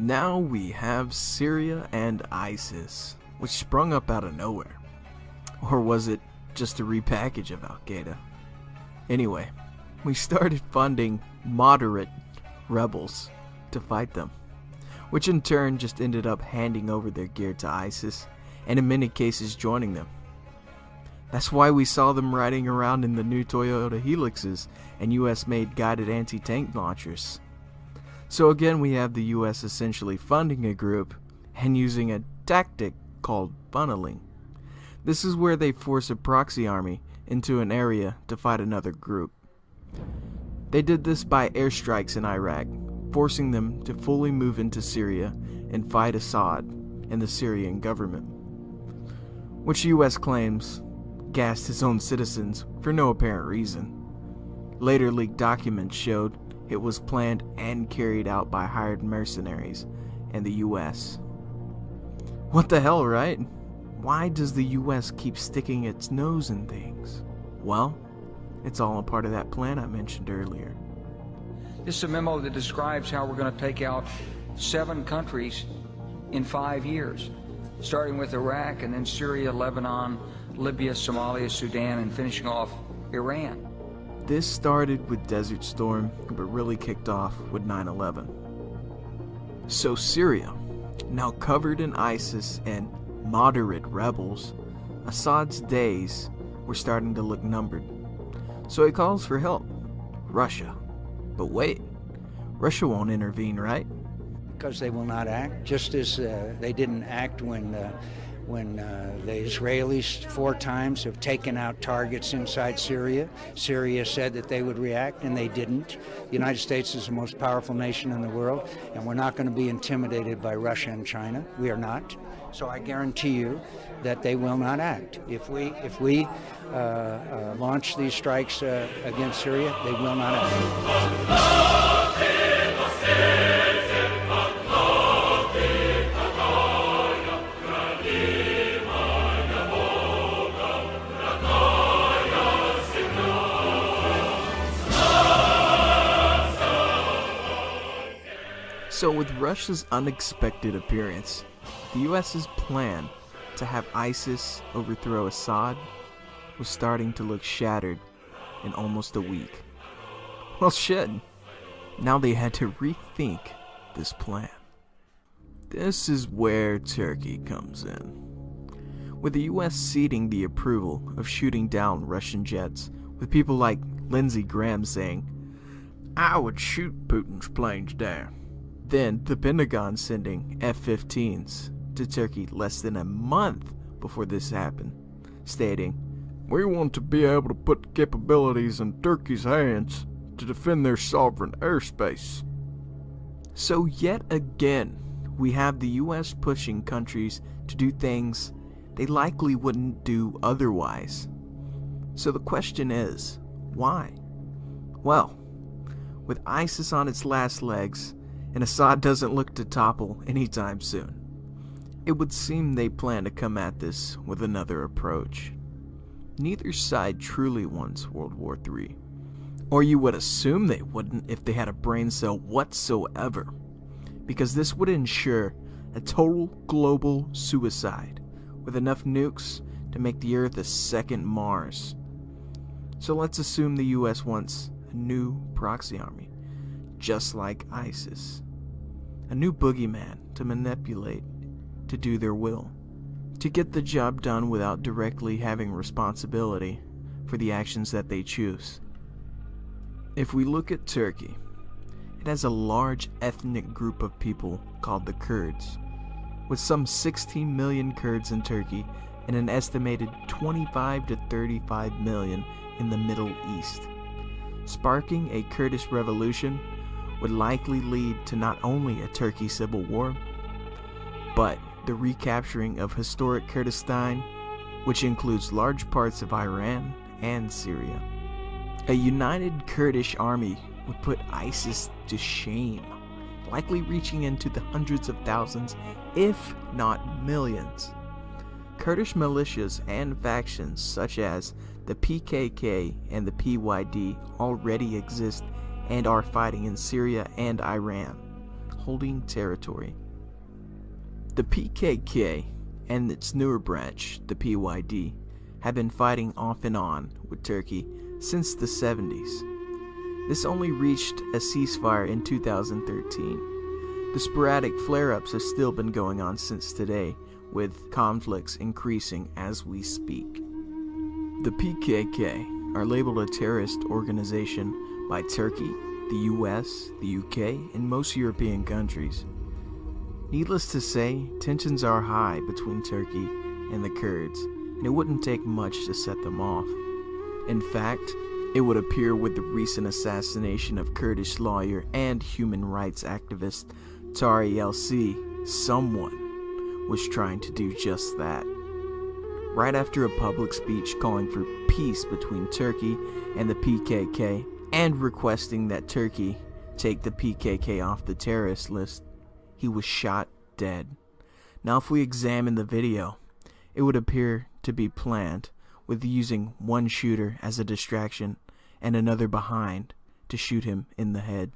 Now we have Syria and ISIS, which sprung up out of nowhere. Or was it just a repackage of Al-Qaeda? Anyway, we started funding moderate rebels to fight them, which in turn just ended up handing over their gear to ISIS, and in many cases joining them. That's why we saw them riding around in the new Toyota Helixes and US-made guided anti-tank launchers. So again, we have the US essentially funding a group and using a tactic called funneling. This is where they force a proxy army into an area to fight another group. They did this by airstrikes in Iraq, forcing them to fully move into Syria and fight Assad and the Syrian government, which US claims gassed his own citizens for no apparent reason. Later leaked documents showed it was planned and carried out by hired mercenaries and the US. What the hell, right? Why does the US keep sticking its nose in things? Well, it's all a part of that plan I mentioned earlier. This is a memo that describes how we're going to take out 7 countries in 5 years, starting with Iraq and then Syria, Lebanon, Libya, Somalia, Sudan, and finishing off Iran. This started with Desert Storm, but really kicked off with 9/11. So Syria, now covered in ISIS and moderate rebels, Assad's days were starting to look numbered. So he calls for help. Russia. But wait, Russia won't intervene, right? Because they will not act, just as they didn't act when the Israelis 4 times have taken out targets inside Syria. Syria said that they would react, and they didn't. The United States is the most powerful nation in the world, and we're not going to be intimidated by Russia and China. We are not. So I guarantee you that they will not act. If we launch these strikes against Syria, they will not act. So with Russia's unexpected appearance, the US's plan to have ISIS overthrow Assad was starting to look shattered in almost a week. Well shit, now they had to rethink this plan. This is where Turkey comes in. With the US ceding the approval of shooting down Russian jets, with people like Lindsey Graham saying, "I would shoot Putin's planes down." Then the Pentagon sending F-15s to Turkey less than a month before this happened, stating, "We want to be able to put capabilities in Turkey's hands to defend their sovereign airspace." So yet again, we have the US pushing countries to do things they likely wouldn't do otherwise. So the question is, why? Well, with ISIS on its last legs, and Assad doesn't look to topple anytime soon, it would seem they plan to come at this with another approach. Neither side truly wants World War III, or you would assume they wouldn't if they had a brain cell whatsoever, because this would ensure a total global suicide with enough nukes to make the Earth a second Mars. So let's assume the US wants a new proxy army, just like ISIS. A new boogeyman to manipulate, to do their will, to get the job done without directly having responsibility for the actions that they choose. If we look at Turkey, it has a large ethnic group of people called the Kurds, with some 16 million Kurds in Turkey and an estimated 25 to 35 million in the Middle East. Sparking a Kurdish revolution would likely lead to not only a Turkey civil war, but the recapturing of historic Kurdistan, which includes large parts of Iran and Syria. A united Kurdish army would put ISIS to shame, likely reaching into the hundreds of thousands, if not millions. Kurdish militias and factions such as the PKK and the PYD already exist and are fighting in Syria and Iran, holding territory. The PKK and its newer branch, the PYD, have been fighting off and on with Turkey since the 70s. This only reached a ceasefire in 2013. The sporadic flare-ups have still been going on since today, with conflicts increasing as we speak. The PKK are labeled a terrorist organization by Turkey, the US, the UK, and most European countries. Needless to say, tensions are high between Turkey and the Kurds, and it wouldn't take much to set them off. In fact, it would appear with the recent assassination of Kurdish lawyer and human rights activist Tariq El-C, someone was trying to do just that. Right after a public speech calling for peace between Turkey and the PKK and requesting that Turkey take the PKK off the terrorist list, he was shot dead. Now if we examine the video, it would appear to be planned, with using one shooter as a distraction and another behind to shoot him in the head.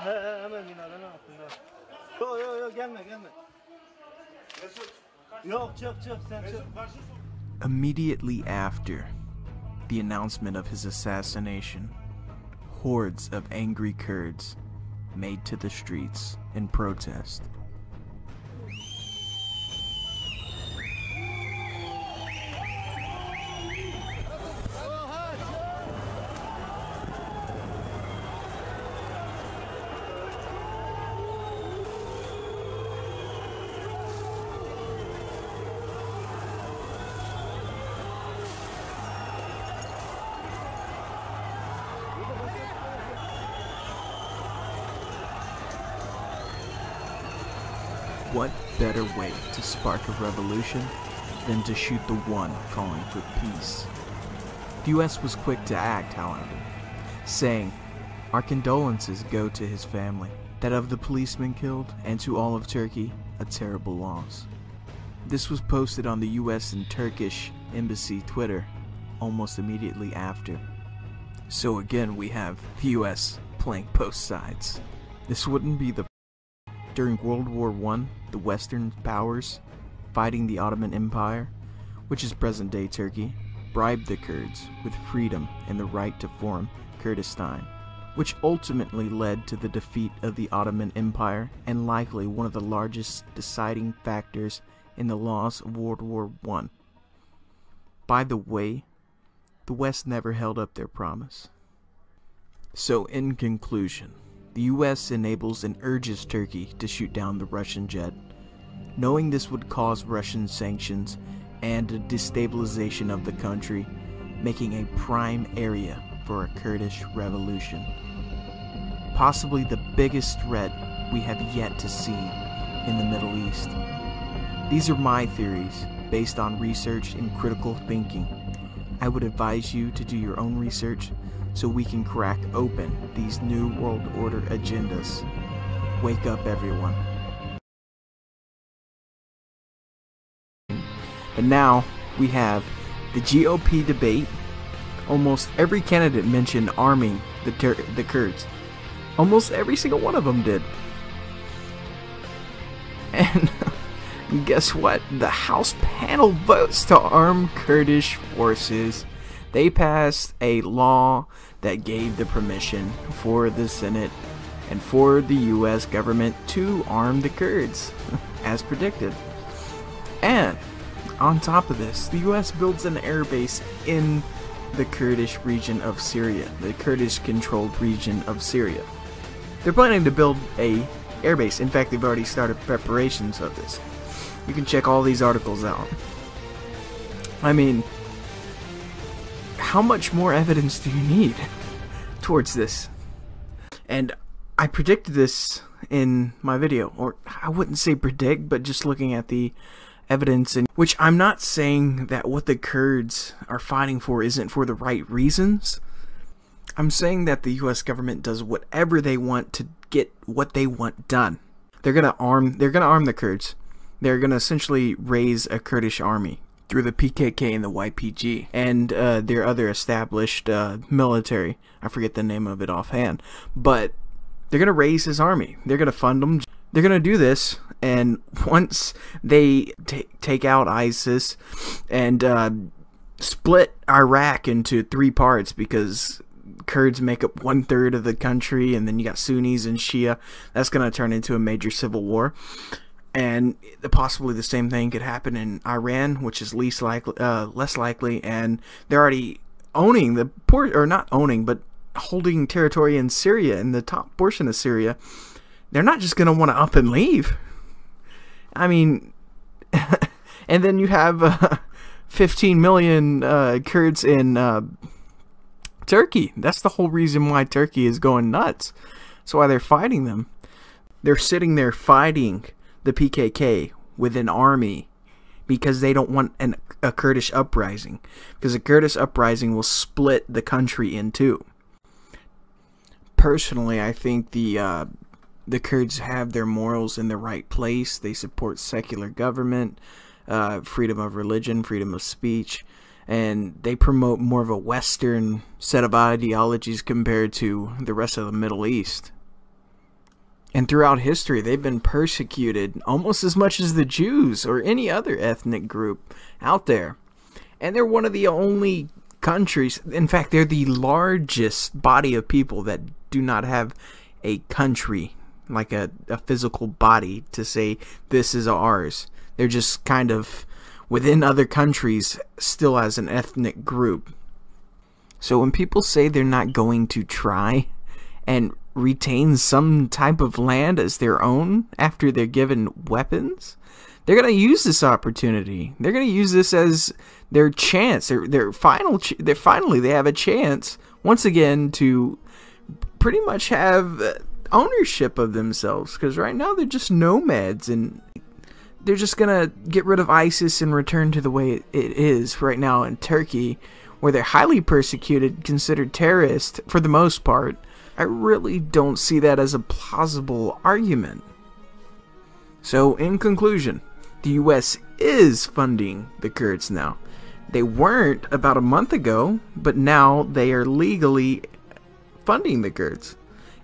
Hemen binanın altında. Yok gelme. Yok çık sen çık. Immediately after the announcement of his assassination, hordes of angry Kurds made to the streets in protest. What better way to spark a revolution than to shoot the one calling for peace? The US was quick to act, however, saying, "Our condolences go to his family, that of the policemen killed, and to all of Turkey, a terrible loss." This was posted on the US and Turkish embassy Twitter almost immediately after. So again, we have the US playing both sides. This wouldn't be the During World War I, the Western powers, fighting the Ottoman Empire, which is present-day Turkey, bribed the Kurds with freedom and the right to form Kurdistan, which ultimately led to the defeat of the Ottoman Empire and likely one of the largest deciding factors in the loss of World War I. By the way, the West never held up their promise. So in conclusion, the US enables and urges Turkey to shoot down the Russian jet, knowing this would cause Russian sanctions and a destabilization of the country, making a prime area for a Kurdish revolution. Possibly the biggest threat we have yet to see in the Middle East. These are my theories, based on research and critical thinking. I would advise you to do your own research so we can crack open these new world order agendas. Wake up, everyone. But now we have the GOP debate. Almost every candidate mentioned arming the Kurds. Almost every single one of them did. And guess what? The House panel votes to arm Kurdish forces. They passed a law that gave the permission for the Senate and for the US government to arm the Kurds, as predicted. And on top of this, the US builds an airbase in the Kurdish region of Syria, the Kurdish-controlled region of Syria. They're planning to build a airbase. In fact, they've already started preparations of this. You can check all these articles out. I mean, how much more evidence do you need towards this? And I predicted this in my video, or I wouldn't say predict, but just looking at the evidence in which I'm not saying that what the Kurds are fighting for isn't for the right reasons. I'm saying that the US government does whatever they want to get what they want done. They're going to arm the Kurds. They're going to essentially raise a Kurdish army through the PKK and the YPG and their other established military. I forget the name of it offhand, but they're going to raise his army. They're going to fund them. They're going to do this, and once they take out ISIS and split Iraq into 3 parts, because Kurds make up 1/3 of the country, and then you got Sunnis and Shia, that's going to turn into a major civil war. And possibly the same thing could happen in Iran, which is less likely, and they're already owning the not owning, but holding territory in Syria, in the top portion of Syria. They're not just going to want to up and leave. I mean, and then you have 15 million Kurds in Turkey. That's the whole reason why Turkey is going nuts. That's why they're fighting them. They're sitting there fighting the PKK with an army because they don't want a Kurdish uprising. Because a Kurdish uprising will split the country in 2. Personally, I think the Kurds have their morals in the right place. They support secular government, freedom of religion, freedom of speech, and they promote more of a Western set of ideologies compared to the rest of the Middle East. And throughout history, they've been persecuted almost as much as the Jews or any other ethnic group out there. And they're one of the only countries, in fact, they're the largest body of people that do not have a country, like a physical body to say this is ours. They're just kind of within other countries still as an ethnic group. So when people say they're not going to try and retain some type of land as their own after they're given weapons, they're going to use this opportunity. They're going to use this as their chance. Finally they have a chance once again to pretty much have ownership of themselves, because right now they're just nomads, and they're just gonna get rid of ISIS and return to the way it is right now in Turkey, where they're highly persecuted, considered terrorists for the most part. I really don't see that as a plausible argument. So in conclusion, the US is funding the Kurds now. They weren't about a month ago, but now they are legally funding the Kurds.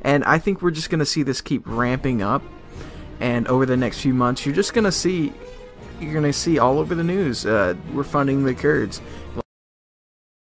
And I think we're just going to see this keep ramping up. And over the next few months, you're going to see all over the news, we're funding the Kurds.